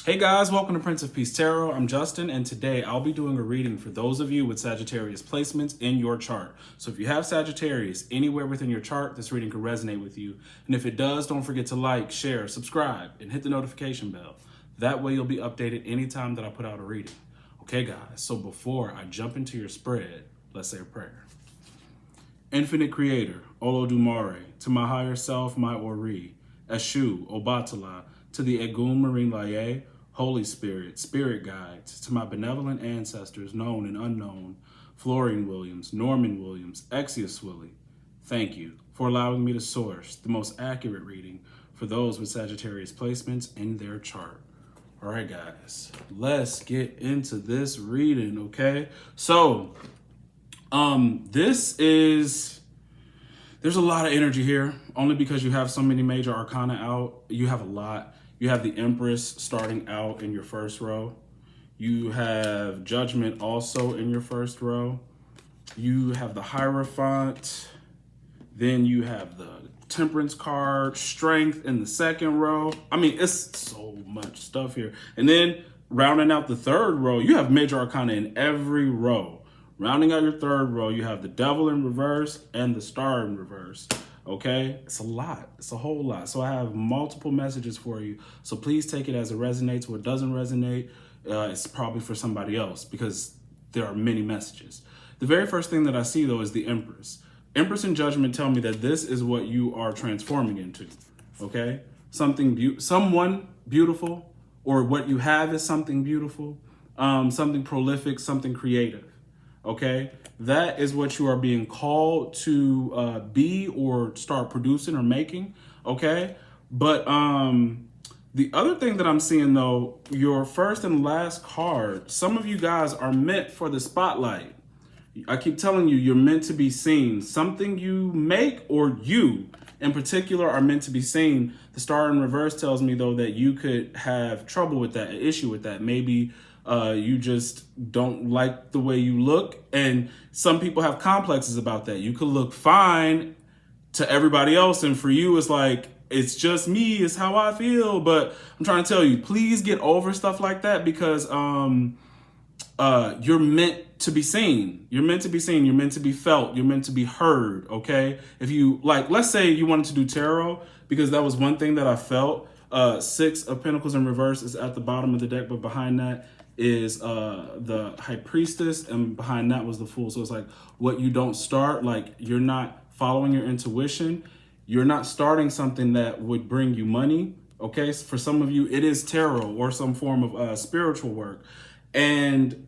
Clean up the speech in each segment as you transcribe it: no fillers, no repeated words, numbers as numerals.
Hey guys, welcome to Prince of Peace Tarot. I'm Justin, and today I'll be doing a reading for those of you with Sagittarius placements in your chart. So if you have Sagittarius anywhere within your chart, this reading could resonate with you. And if it does, don't forget to like, share, subscribe, and hit the notification bell. That way you'll be updated anytime that I put out a reading. Okay guys, so before I jump into your spread, let's say a prayer. Infinite Creator, Olodumare, to my higher self, my Ori, Eshu, Obatala, to the Egum Marine Laye, Holy Spirit, Spirit Guides, to my benevolent ancestors, known and unknown, Florian Williams, Norman Williams, Exius Willie, thank you for allowing me to source the most accurate reading for those with Sagittarius placements in their chart. All right, guys, let's get into this reading, okay? So, there's a lot of energy here, only because you have so many major arcana out. You have a lot. You have the Empress starting out in your first row. You have Judgment also in your first row. You have the Hierophant. Then you have the Temperance card, Strength in the second row. I mean, it's so much stuff here. And then rounding out the third row, you have major arcana in every row. Rounding out your third row, you have the Devil in reverse and the Star in reverse. Okay, it's a lot. It's a whole lot. So I have multiple messages for you. So please take it as it resonates. What doesn't resonate, it's probably for somebody else because there are many messages. The very first thing that I see though is the Empress. Empress and Judgment tell me that this is what you are transforming into. Okay, someone beautiful, or what you have is something beautiful, something prolific, something creative. Okay, that is what you are being called to be or start producing or making. Okay, but the other thing that I'm seeing though, your first and last card, some of you guys are meant for the spotlight. I keep telling you, you're meant to be seen. Something you make or you in particular are meant to be seen. The Star in reverse tells me though that you could have trouble with that, an issue with that. Maybe you just don't like the way you look, and some people have complexes about that. You could look fine to everybody else, and for you it's like, it's just me, it's how I feel. But I'm trying to tell you, please get over stuff like that, because you're meant to be seen. You're meant to be seen. You're meant to be felt. You're meant to be heard. Okay, if you like, let's say you wanted to do tarot, because that was one thing that I felt. Six of Pentacles in reverse is at the bottom of the deck, but behind that is the High Priestess, and behind that was the Fool. So it's like, what you don't start, like you're not following your intuition, you're not starting something that would bring you money. Okay, so for some of you it is tarot or some form of spiritual work, and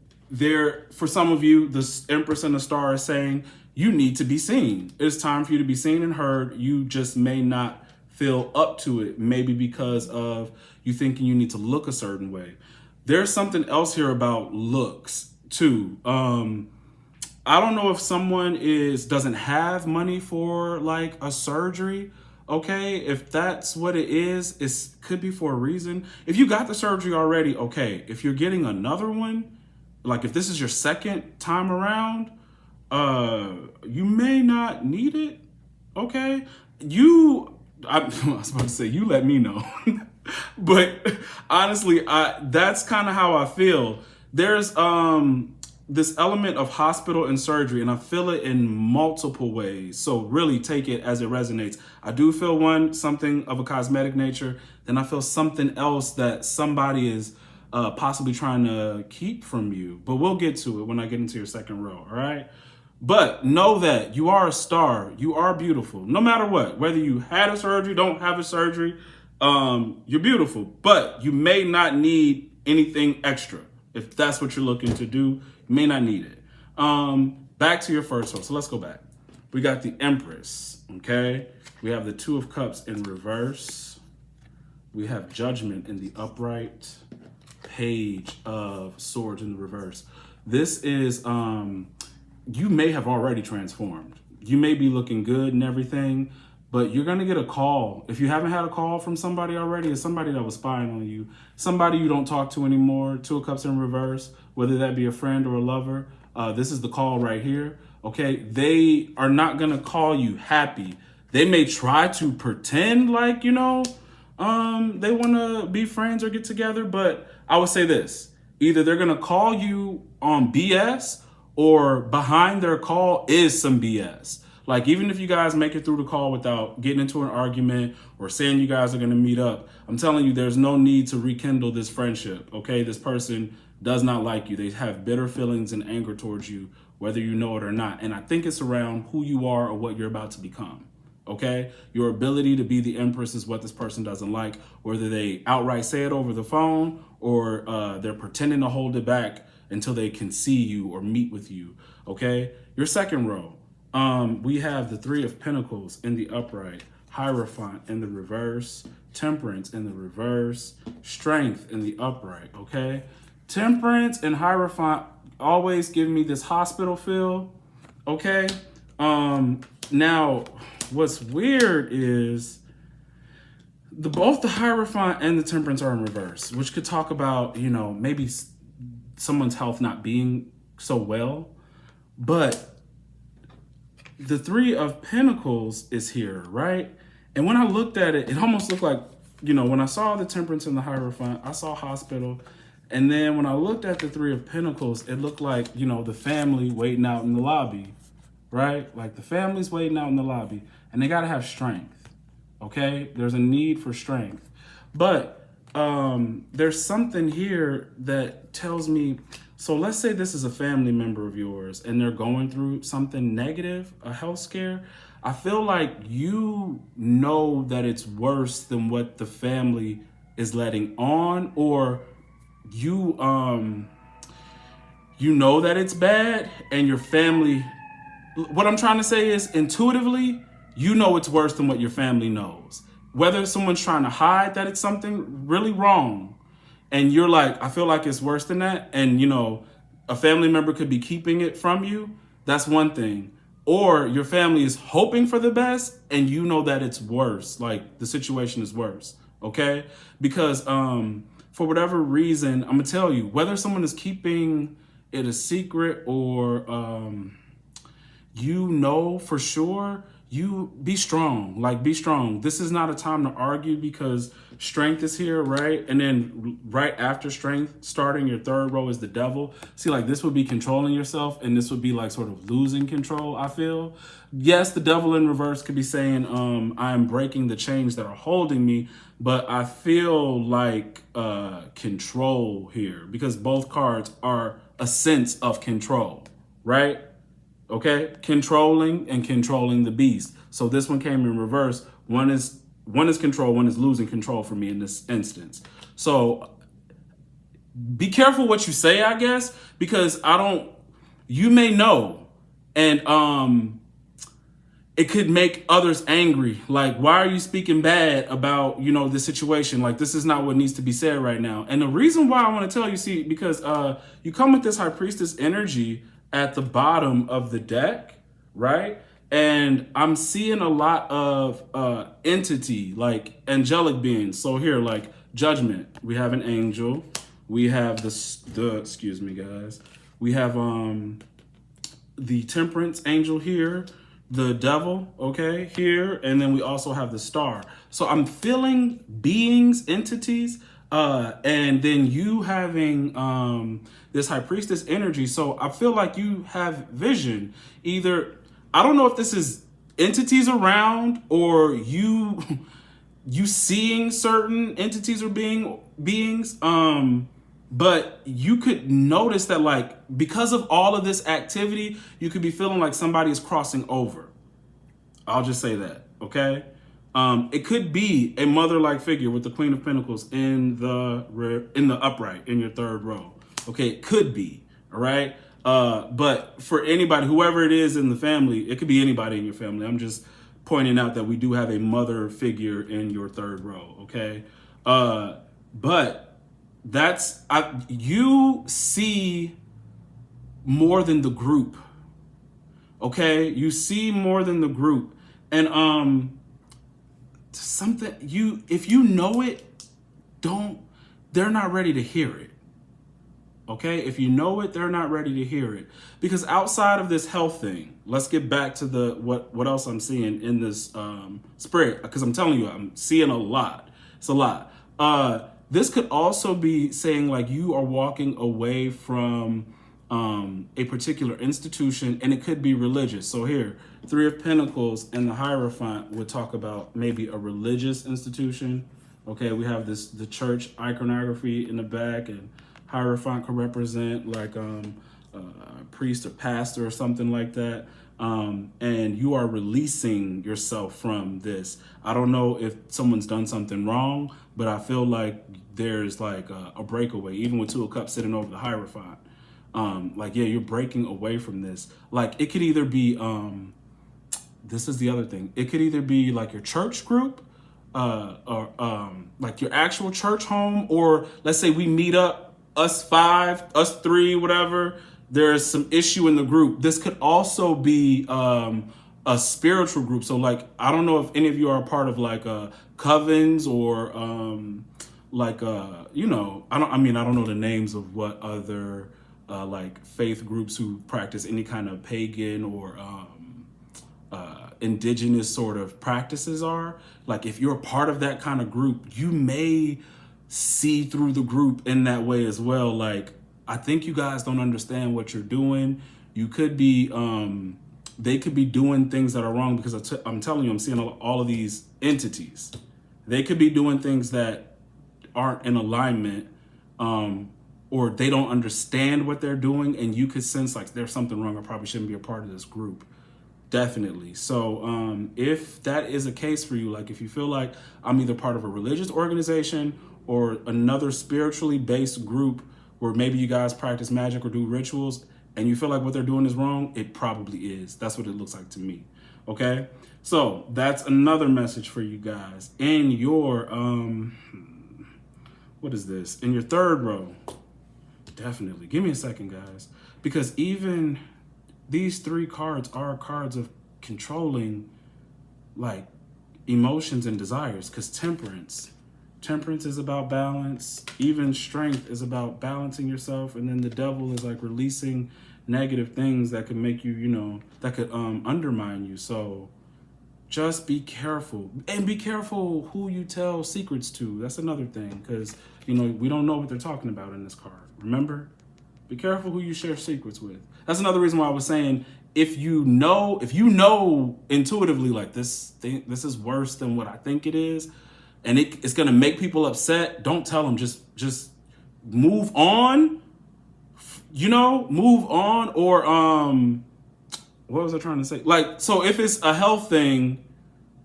for some of you, the Empress and the Star is saying you need to be seen. It's time for you to be seen and heard. You just may not feel up to it, maybe because of you thinking you need to look a certain way. There's something else here about looks too. I don't know if someone doesn't have money for like a surgery. Okay, if that's what it is, it could be for a reason. If you got the surgery already, okay. If you're getting another one, like if this is your second time around, you may not need it. Okay, I was about to say, you let me know. But honestly, that's kind of how I feel. There's this element of hospital and surgery, and I feel it in multiple ways. So really take it as it resonates. I do feel something of a cosmetic nature. Then I feel something else that somebody is possibly trying to keep from you. But we'll get to it when I get into your second row, all right? But know that you are a star. You are beautiful, no matter what. Whether you had a surgery, don't have a surgery, you're beautiful. But you may not need anything extra. If that's what you're looking to do, you may not need it. Back to your first one. So let's go back. We got the Empress, okay? We have the Two of Cups in reverse. We have Judgment in the upright. Page of Swords in the reverse. This is, you may have already transformed. You may be looking good and everything, but you're going to get a call. If you haven't had a call from somebody already, it's somebody that was spying on you, somebody you don't talk to anymore. Two of Cups in reverse, whether that be a friend or a lover. This is the call right here. Okay, they are not going to call you happy. They may try to pretend like, they want to be friends or get together. But I would say this: either they're gonna call you on BS, or behind their call is some BS. Like, even if you guys make it through the call without getting into an argument or saying you guys are going to meet up, I'm telling you, there's no need to rekindle this friendship, okay? This person does not like you. They have bitter feelings and anger towards you, whether you know it or not. And I think it's around who you are or what you're about to become, okay? Your ability to be the empress is what this person doesn't like, whether they outright say it over the phone or they're pretending to hold it back until they can see you or meet with you, okay? Your second row. We have the Three of Pentacles in the upright, Hierophant in the reverse, Temperance in the reverse, Strength in the upright, okay? Temperance and Hierophant always give me this hospital feel, okay? Now, what's weird is both the Hierophant and the Temperance are in reverse, which could talk about, maybe someone's health not being so well, but the Three of Pentacles is here, right? And when I looked at it, it almost looked like, when I saw the Temperance and the Hierophant, I saw hospital. And then when I looked at the Three of Pentacles, it looked like, the family waiting out in the lobby, right? Like the family's waiting out in the lobby, and they got to have strength, okay? There's a need for strength. But there's something here that tells me, so let's say this is a family member of yours and they're going through something negative, a health scare. I feel like you know that it's worse than what the family is letting on, or you know that it's bad, and your family, what I'm trying to say is intuitively, you know it's worse than what your family knows. Whether someone's trying to hide that it's something really wrong, and you're like, I feel like it's worse than that, and a family member could be keeping it from you, that's one thing. Or your family is hoping for the best, and you know that it's worse, like the situation is worse, okay? Because for whatever reason, I'm gonna tell you, whether someone is keeping it a secret or for sure, you be strong, be strong. This is not a time to argue because Strength is here, right? And then right after Strength, starting your third row is the Devil. See, this would be controlling yourself, and this would be sort of losing control, I feel. Yes, the Devil in reverse could be saying, I am breaking the chains that are holding me, but I feel like control here, because both cards are a sense of control, right? Okay, controlling and controlling the beast. So this one came in reverse. One is control, one is losing control for me in this instance. So be careful what you say, I guess, because you may know, and it could make others angry. Like, why are you speaking bad about, this situation? Like, this is not what needs to be said right now. And the reason why I want to tell you, because you come with this High Priestess energy at the bottom of the deck, right? And I'm seeing a lot of entity, like angelic beings. So here, Judgment, we have an angel. We have excuse me, guys. We have the Temperance angel here, the Devil, okay, here, and then we also have the Star. So I'm feeling beings, entities, and then you having this High Priestess energy. So I feel like you have vision. Either, I don't know if this is entities around, or you seeing certain entities or beings, but you could notice that, because of all of this activity, you could be feeling like somebody is crossing over. I'll just say that, okay? It could be a mother-like figure with the Queen of Pentacles in the upright in your third row. Okay, it could be, all right? But for anybody, whoever it is in the family, it could be anybody in your family. I'm just pointing out that we do have a mother figure in your third row, okay? But you see more than the group, okay? You see more than the group. And if you know it, they're not ready to hear it. Okay, if you know it, they're not ready to hear it. Because outside of this health thing, let's get back to what else I'm seeing in this spread. Because I'm telling you, I'm seeing a lot. It's a lot. This could also be saying like you are walking away from a particular institution, and it could be religious. So here, Three of Pentacles and the Hierophant would talk about maybe a religious institution. Okay, we have the church iconography in the back, and Hierophant could represent like a priest or pastor or something like that. And you are releasing yourself from this. I don't know if someone's done something wrong, but I feel like there's like a breakaway, even with Two of Cups sitting over the Hierophant. Like, yeah, you're breaking away from this. Like, it could either be, this is the other thing. It could either be like your church group, or like your actual church home, or let's say we meet up, us 5, us 3, whatever. There's some issue in the group. This could also be a spiritual group. So like, I don't know if any of you are a part of like covens or like you know, I don't know the names of what other like faith groups who practice any kind of pagan or indigenous sort of practices are. Like, if you're a part of that kind of group, you may see through the group in that way as well. Like, I think you guys don't understand what you're doing. You could be, they could be doing things that are wrong, because I'm telling you, I'm seeing all of these entities. They could be doing things that aren't in alignment, or they don't understand what they're doing, and you could sense like there's something wrong. I probably shouldn't be a part of this group. Definitely. So if that is a case for you, like if you feel like I'm either part of a religious organization or another spiritually based group where maybe you guys practice magic or do rituals, and you feel like what they're doing is wrong, it probably is. That's what it looks like to me. Okay? So that's another message for you guys. In your, what is this? In your third row, definitely. Give me a second, guys. Because even these 3 cards are cards of controlling like emotions and desires, because Temperance is about balance. Even Strength is about balancing yourself. And then the Devil is like releasing negative things that could make you, you know, that could undermine you. So just be careful. And be careful who you tell secrets to. That's another thing, because, you know, we don't know what they're talking about in this card. Remember? Be careful who you share secrets with. That's another reason why I was saying, if you know intuitively, like this is worse than what I think it is, and it's going to make people upset, don't tell them. Just move on, you know, move on. Or what was I trying to say? Like, so if it's a health thing,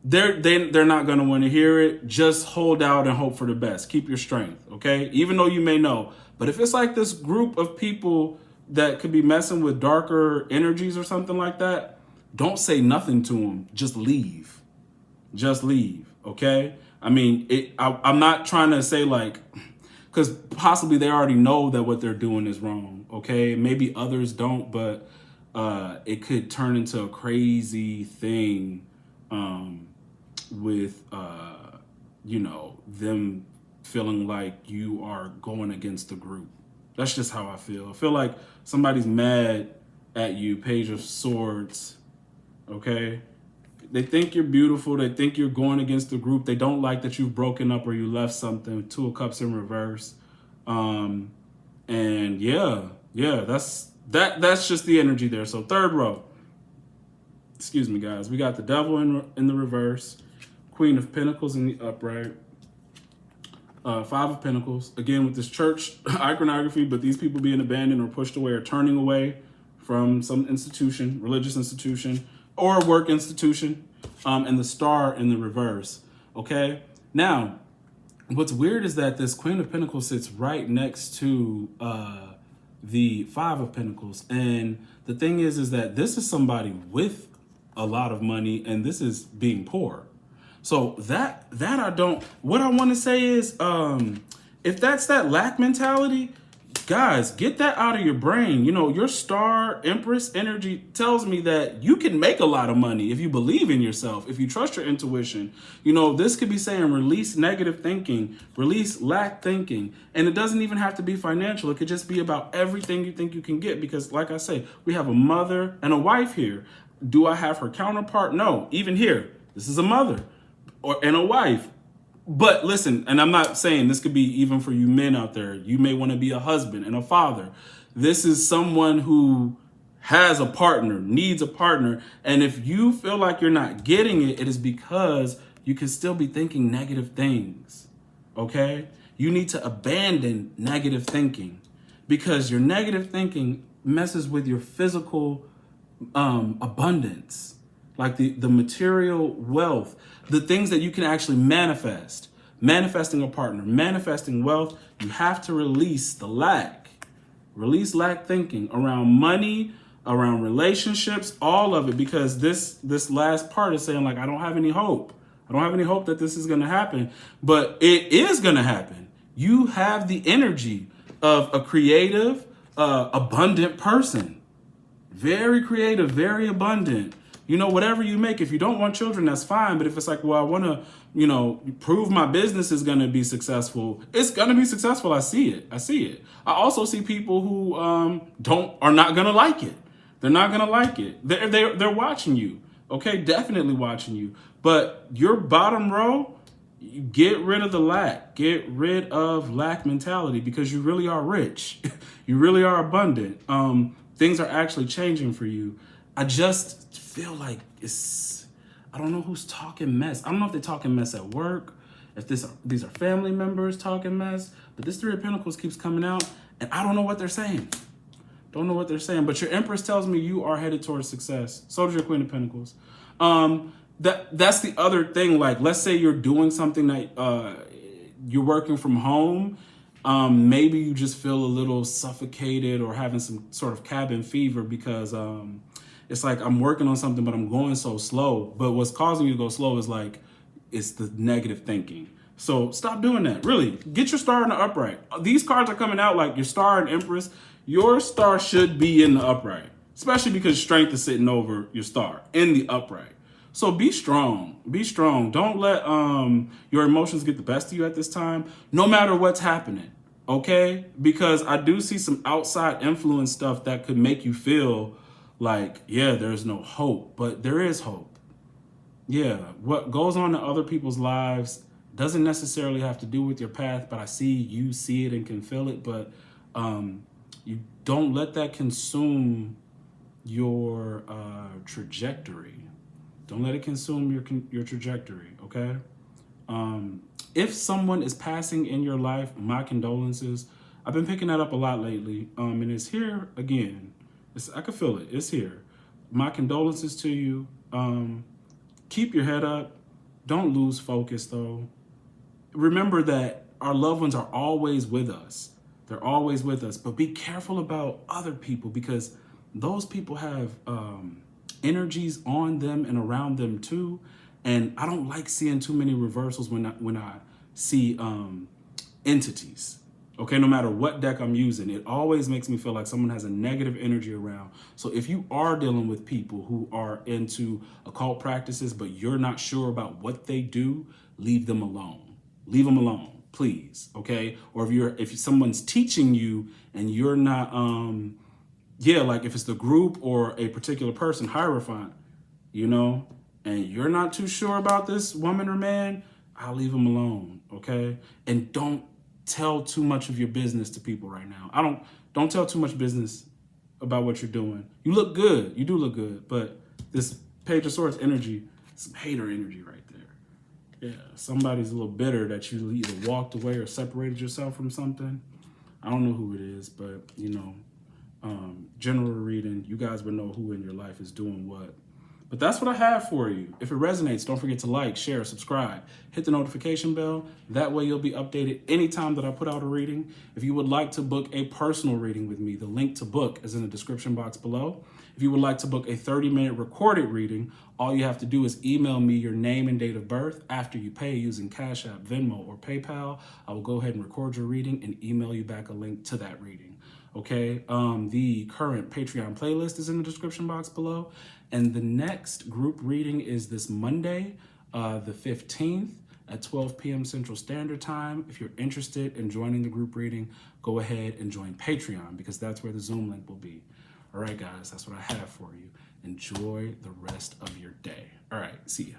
they're not going to want to hear it. Just hold out and hope for the best. Keep your strength, okay? Even though you may know. But if it's like this group of people that could be messing with darker energies or something like that, don't say nothing to them. Just leave. Just leave, okay? I mean, I'm not trying to say like, because possibly they already know that what they're doing is wrong, okay? Maybe others don't, but it could turn into a crazy thing with, you know, them feeling like you are going against the group. That's just how I feel. I feel like somebody's mad at you, Page of Swords, okay? They think you're beautiful. They think you're going against the group. They don't like that you've broken up or you left something. 2 of Cups in reverse. And yeah, that's just the energy there. So third row, excuse me, guys. We got the Devil in the reverse, Queen of Pentacles in the upright, 5 of Pentacles, again with this church iconography, but these people being abandoned or pushed away or turning away from some institution, religious institution, or a work institution, and the Star in the reverse, okay? Now, what's weird is that this Queen of Pentacles sits right next to the 5 of Pentacles, and the thing is that this is somebody with a lot of money, and this is being poor. So that I don't, what I want to say is, if that's that lack mentality, guys, get that out of your brain. You know, your Star Empress energy tells me that you can make a lot of money if you believe in yourself, if you trust your intuition. You know, this could be saying release negative thinking, release lack thinking. And it doesn't even have to be financial. It could just be about everything you think you can get. Because like I say, we have a mother and a wife here. Do I have her counterpart? No. Even here, this is a mother and a wife. But listen, and I'm not saying this could be even for you men out there. You may want to be a husband and a father. This is someone who has a partner, needs a partner. And if you feel like you're not getting it, it is because you can still be thinking negative things. Okay? You need to abandon negative thinking because your negative thinking messes with your physical abundance, like the material wealth, the things that you can actually manifest. Manifesting a partner, manifesting wealth, you have to release the lack. Release lack thinking around money, around relationships, all of it, because this last part is saying, like, I don't have any hope. I don't have any hope that this is going to happen, but it is going to happen. You have the energy of a creative, abundant person. Very creative, very abundant. You know, whatever you make, if you don't want children, that's fine. But if it's like, well, I want to, you know, prove my business is going to be successful, it's going to be successful. I see it. I see it. I also see people who are not going to like it. They're not going to like it. They're watching you. Okay, definitely watching you. But your bottom row, you get rid of the lack. Get rid of lack mentality because you really are rich. You really are abundant. Things are actually changing for you. I just feel like I don't know who's talking mess. I don't know if they're talking mess at work, if these are family members talking mess, but this Three of Pentacles keeps coming out, and I don't know what they're saying. Don't know what they're saying, but your Empress tells me you are headed towards success. So does your Queen of Pentacles. That's the other thing. Like, let's say you're doing something that you're working from home. Maybe you just feel a little suffocated or having some sort of cabin fever because it's like I'm working on something, but I'm going so slow. But what's causing you to go slow is like, it's the negative thinking. So stop doing that. Really, get your star in the upright. These cards are coming out like your star and Empress. Your star should be in the upright, especially because strength is sitting over your star in the upright. So be strong. Be strong. Don't let your emotions get the best of you at this time, no matter what's happening. Okay? Because I do see some outside influence stuff that could make you feel like, yeah, there's no hope, but there is hope. Yeah, what goes on in other people's lives doesn't necessarily have to do with your path, but I see you see it and can feel it, but you don't let that consume your trajectory. Don't let it consume your trajectory, okay? If someone is passing in your life, my condolences. I've been picking that up a lot lately, and it's here again. I can feel it. It's here. My condolences to you. Keep your head up. Don't lose focus, though. Remember that our loved ones are always with us. They're always with us. But be careful about other people because those people have energies on them and around them too. And I don't like seeing too many reversals when I see entities. Okay, no matter what deck I'm using, it always makes me feel like someone has a negative energy around. So if you are dealing with people who are into occult practices, but you're not sure about what they do, leave them alone. Leave them alone, please. Okay, or if someone's teaching you and you're not, like if it's the group or a particular person, Hierophant, and you're not too sure about this woman or man, I'll leave them alone. Okay, and don't tell too much of your business to people right now. Don't tell too much business about what you're doing. You look good. You do look good. But this Page of Swords energy, some hater energy right there. Yeah, somebody's a little bitter that you either walked away or separated yourself from something. I don't know who it is, but, general reading, you guys would know who in your life is doing what. But that's what I have for you. If it resonates, don't forget to like, share, subscribe, hit the notification bell. That way you'll be updated anytime that I put out a reading. If you would like to book a personal reading with me, the link to book is in the description box below. If you would like to book a 30-minute recorded reading, all you have to do is email me your name and date of birth. After you pay using Cash App, Venmo, or PayPal, I will go ahead and record your reading and email you back a link to that reading. Okay, the current Patreon playlist is in the description box below. And the next group reading is this Monday, the 15th at 12 p.m. Central Standard Time. If you're interested in joining the group reading, go ahead and join Patreon because that's where the Zoom link will be. All right, guys, that's what I have for you. Enjoy the rest of your day. All right, see ya.